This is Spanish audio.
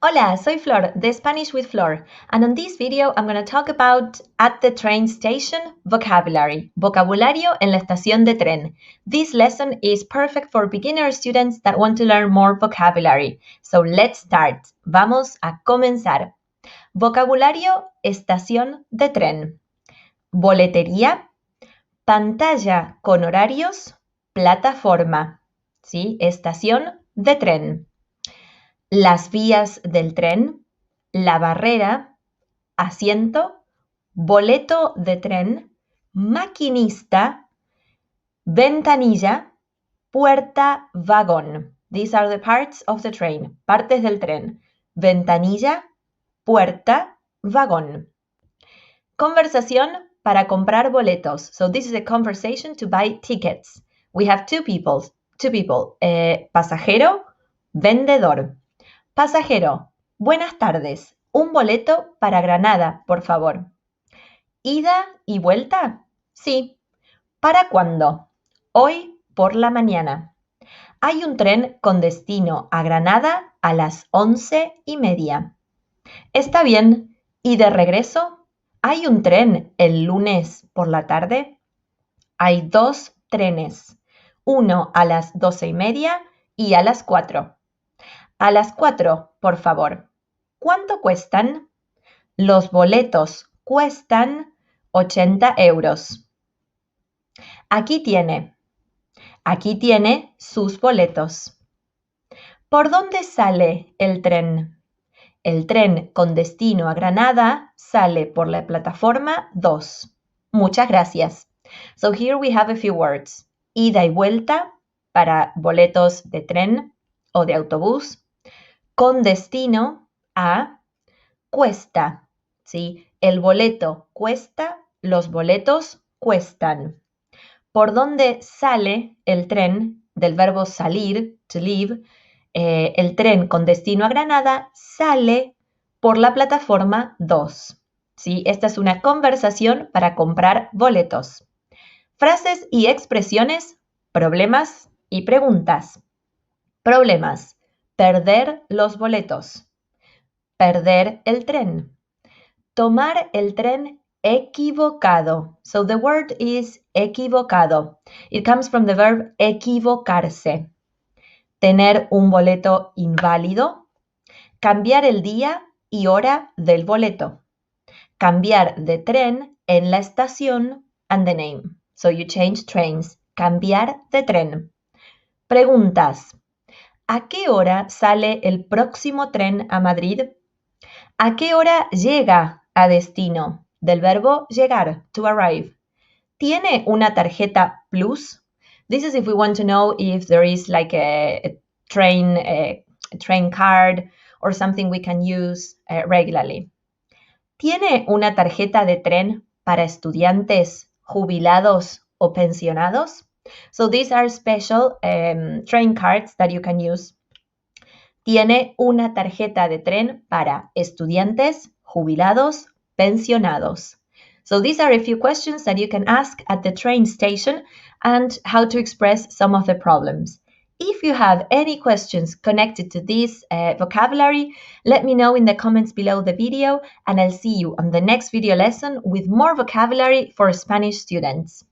Hola, soy Flor, de Spanish with Flor, and on this video I'm going to talk about at the train station vocabulary, vocabulario en la estación de tren. This lesson is perfect for beginner students that want to learn more vocabulary. So let's start. Vamos a comenzar. Vocabulario, estación de tren. Boletería, pantalla con horarios, plataforma. ¿Sí? Estación de tren. Las vías del tren, la barrera, asiento, boleto de tren, maquinista, ventanilla, puerta, vagón. These are the parts of the train. Partes del tren. Ventanilla, puerta, vagón. Conversación para comprar boletos. So this is a conversation to buy tickets. We have two people. Pasajero, vendedor. Pasajero, buenas tardes. Un boleto para Granada, por favor. ¿Ida y vuelta? Sí. ¿Para cuándo? Hoy por la mañana. Hay un tren con destino a Granada a las 11:30. Está bien. ¿Y de regreso? ¿Hay un tren el lunes por la tarde? Hay 2 trenes. Uno a las 12:30 y a las 4. A las 4, por favor. ¿Cuánto cuestan? Los boletos cuestan 80 euros. Aquí tiene sus boletos. ¿Por dónde sale el tren? El tren con destino a Granada sale por la plataforma 2. Muchas gracias. So here we have a few words. Ida y vuelta para boletos de tren o de autobús. Con destino a cuesta, ¿sí? El boleto cuesta, los boletos cuestan. ¿Por dónde sale el tren? Del verbo salir, to leave. El tren con destino a Granada sale por la plataforma 2. ¿Sí? Esta es una conversación para comprar boletos. Frases y expresiones, problemas y preguntas. Problemas. Perder los boletos. Perder el tren. Tomar el tren equivocado. So the word is equivocado. It comes from the verb equivocarse. Tener un boleto inválido. Cambiar el día y hora del boleto. Cambiar de tren en la estación and the name. So you change trains. Cambiar de tren. Preguntas. ¿A qué hora sale el próximo tren a Madrid? ¿A qué hora llega a destino? Del verbo llegar, to arrive. ¿Tiene una tarjeta Plus? This is if we want to know if there is like a train card or something we can use regularly. ¿Tiene una tarjeta de tren para estudiantes, jubilados o pensionados? So these are special train cards that you can use. Tiene una tarjeta de tren para estudiantes, jubilados, pensionados. So these are a few questions that you can ask at the train station and how to express some of the problems. If you have any questions connected to this vocabulary, let me know in the comments below the video, and I'll see you on the next video lesson with more vocabulary for Spanish students.